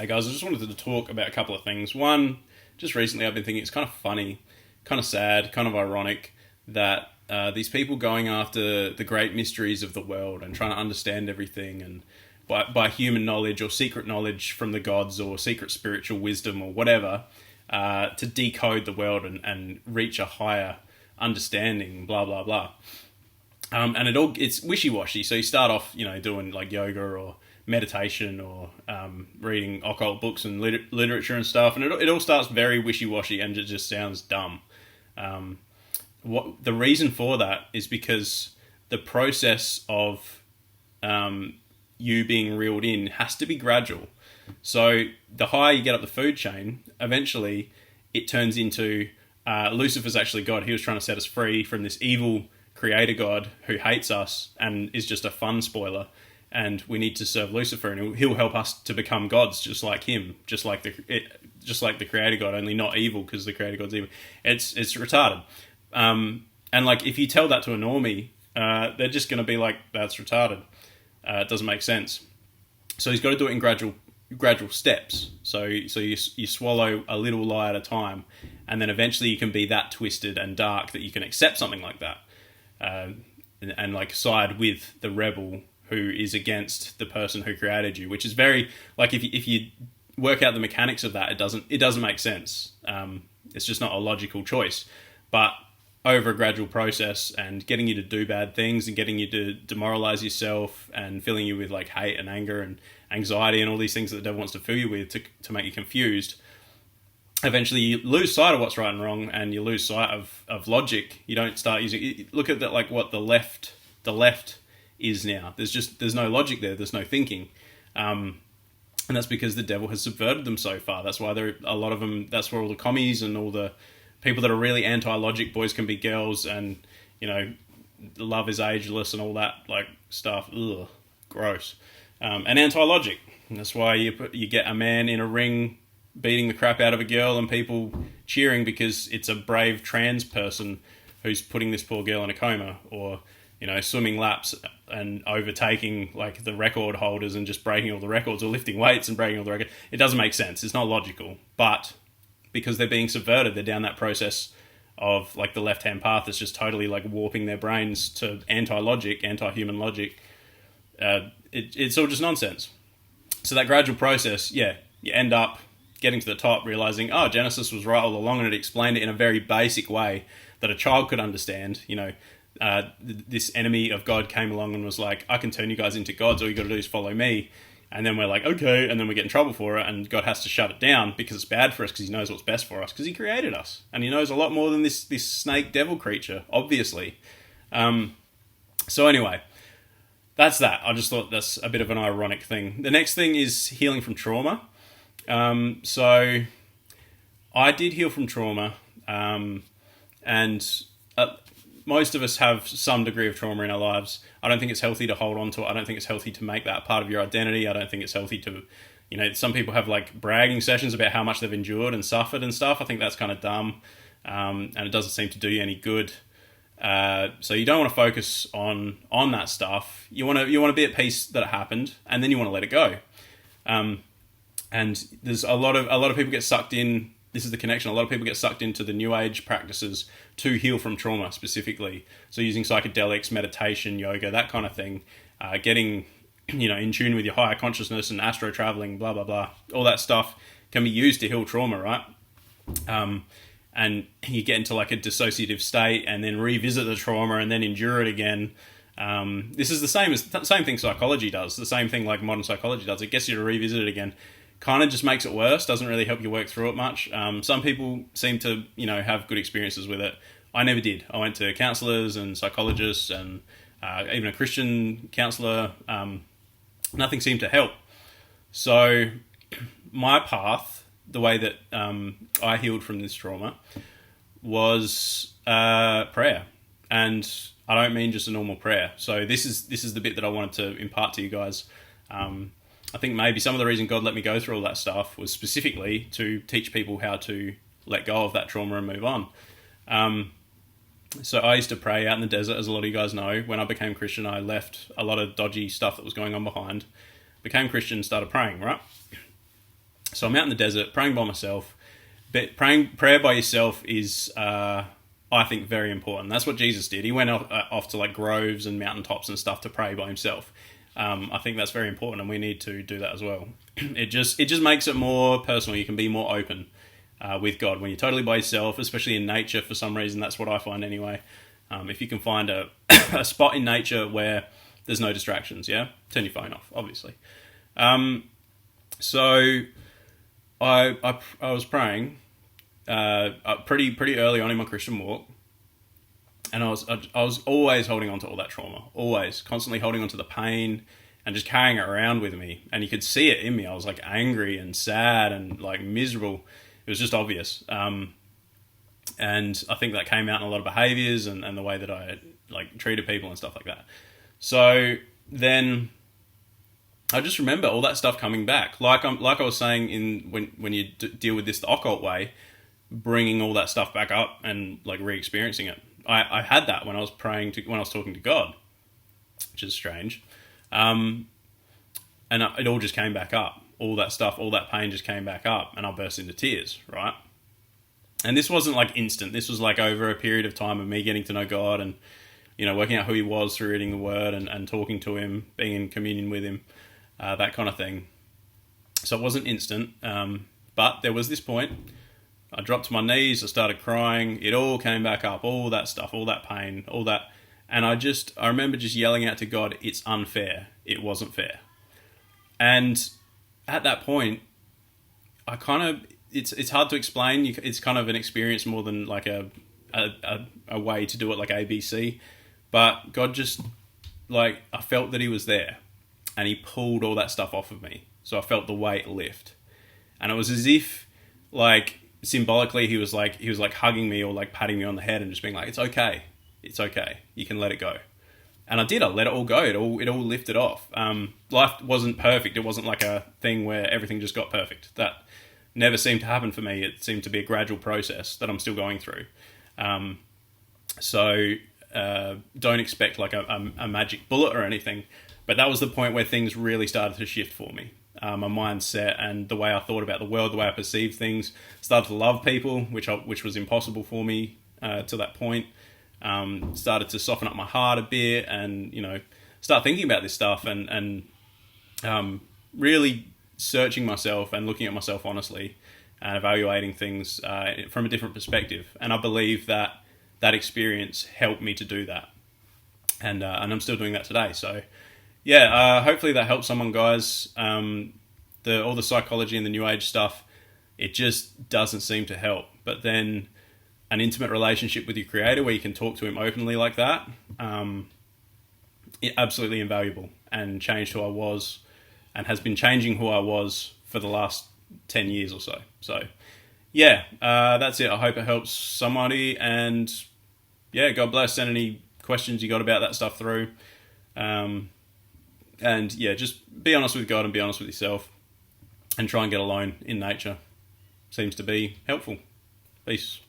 Hey guys, I just wanted to talk about a couple of things. One, just recently I've been thinking it's kind of funny, kind of sad, kind of ironic that these people going after the great mysteries of the world and trying to understand everything and by human knowledge or secret knowledge from the gods or secret spiritual wisdom or whatever, to decode the world and reach a higher understanding, blah, blah, blah. And it's wishy-washy. So you start off, doing like yoga or meditation or reading occult books and literature and stuff, and it all starts very wishy-washy and it just sounds dumb. What the reason for that is because the process of you being reeled in has to be gradual. So the higher you get up the food chain, eventually it turns into Lucifer's actually God. He was trying to set us free from this evil creator God who hates us and is just a fun spoiler. And we need to serve Lucifer, and he'll help us to become gods, just like him, just like the creator God, only not evil because the creator God's evil. It's retarded. And like if you tell that to a normie, they're just going to be like, "That's retarded. It doesn't make sense." So he's got to do it in gradual steps. So you swallow a little lie at a time, and then eventually you can be that twisted and dark that you can accept something like that, and like side with the rebel who is against the person who created you, which is very, like, if you work out the mechanics of that, it doesn't make sense. It's just not a logical choice. But over a gradual process and getting you to do bad things and getting you to demoralize yourself and filling you with like hate and anger and anxiety and all these things that the devil wants to fill you with to make you confused, eventually you lose sight of what's right and wrong, and you lose sight of logic. You don't start using, look at that, like what the left is now. There's no logic there. There's no thinking. And that's because the devil has subverted them so far. That's why a lot of them, that's where all the commies and all the people that are really anti-logic, boys can be girls, and, love is ageless and all that like stuff. Ugh, gross. And anti-logic. And that's why you get a man in a ring beating the crap out of a girl and people cheering because it's a brave trans person who's putting this poor girl in a coma, or swimming laps and overtaking like the record holders and just breaking all the records, or lifting weights and breaking all the records. It doesn't make sense. It's not logical. But because they're being subverted, they're down that process of like the left-hand path that's just totally like warping their brains to anti-logic, anti-human logic. It's all just nonsense. So that gradual process, you end up getting to the top, realizing, Genesis was right all along, and it explained it in a very basic way that a child could understand. This enemy of God came along and was like, I can turn you guys into gods, all you got to do is follow me. And then we're like, okay, and then we get in trouble for it, and God has to shut it down because it's bad for us, because he knows what's best for us, because he created us, and he knows a lot more than this snake devil creature, obviously. So anyway, that's that. I just thought that's a bit of an ironic thing. The next thing is healing from trauma. So I did heal from trauma, and most of us have some degree of trauma in our lives. I don't think it's healthy to hold on to it. I don't think it's healthy to make that part of your identity. I don't think it's healthy to, some people have like bragging sessions about how much they've endured and suffered and stuff. I think that's kind of dumb, and it doesn't seem to do you any good. So you don't want to focus on that stuff. You want to be at peace that it happened, and then you want to let it go. And there's a lot of people get sucked in. This is the connection. A lot of people get sucked into the New Age practices to heal from trauma specifically. So using psychedelics, meditation, yoga, that kind of thing, getting, in tune with your higher consciousness and astro traveling, blah, blah, blah. All that stuff can be used to heal trauma, right? And you get into like a dissociative state and then revisit the trauma and then endure it again. This is the same thing psychology does. The same thing like modern psychology does. It gets you to revisit it again. Kind of just makes it worse, doesn't really help you work through it much. Some people seem to, have good experiences with it. I never did. I went to counsellors and psychologists and even a Christian counsellor. Nothing seemed to help. So my path, the way that I healed from this trauma, was prayer. And I don't mean just a normal prayer. So this is the bit that I wanted to impart to you guys. I think maybe some of the reason God let me go through all that stuff was specifically to teach people how to let go of that trauma and move on. So I used to pray out in the desert, as a lot of you guys know. When I became Christian, I left a lot of dodgy stuff that was going on behind, became Christian, started praying, right? So I'm out in the desert praying by myself. But prayer by yourself is, I think, very important. That's what Jesus did. He went off to like groves and mountaintops and stuff to pray by himself. I think that's very important, and we need to do that as well. It just makes it more personal. You can be more open with God when you're totally by yourself, especially in nature. For some reason, that's what I find anyway. If you can find a spot in nature where there's no distractions, yeah, turn your phone off, obviously. So I was praying pretty early on in my Christian walk, and I was always holding on to all that trauma, always constantly holding on to the pain and just carrying it around with me. And you could see it in me. I was like angry and sad and like miserable. It was just obvious. And I think that came out in a lot of behaviors and the way that I like treated people and stuff like that. So then I just remember all that stuff coming back. Like I was saying when you deal with this the occult way, bringing all that stuff back up and like re-experiencing it. I had that when I was when I was talking to God, which is strange. And it all just came back up. All that stuff, all that pain just came back up, and I burst into tears, right? And this wasn't like instant. This was like over a period of time of me getting to know God and, working out who he was through reading the word and talking to him, being in communion with him, that kind of thing. So it wasn't instant, but there was this point. I dropped to my knees, I started crying, it all came back up, all that stuff, all that pain, all that. And I remember just yelling out to God, it's unfair. It wasn't fair. And at that point, it's hard to explain. It's kind of an experience more than like a way to do it like ABC. But God just, like, I felt that he was there and he pulled all that stuff off of me. So I felt the weight lift. And it was as if, like, symbolically he was like hugging me or like patting me on the head and just being like, it's okay, you can let it go. And I did. I let it all go. It all lifted off. Life wasn't perfect. It wasn't like a thing where everything just got perfect. That never seemed to happen for me. It seemed to be a gradual process that I'm still going through. So don't expect like a magic bullet or anything. But that was the point where things really started to shift for me. My mindset and the way I thought about the world, the way I perceived things, started to love people, which was impossible for me to that point. Started to soften up my heart a bit and, start thinking about this stuff and really searching myself and looking at myself honestly and evaluating things from a different perspective. And I believe that experience helped me to do that. And I'm still doing that today. So, yeah, hopefully that helps someone, guys. All the psychology and the New Age stuff, it just doesn't seem to help. But then an intimate relationship with your creator where you can talk to him openly like that, absolutely invaluable and changed who I was and has been changing who I was for the last 10 years or so. So, yeah, that's it. I hope it helps somebody. And, yeah, God bless. Send any questions you got about that stuff through. And, yeah, just be honest with God and be honest with yourself and try and get alone in nature. Seems to be helpful. Peace.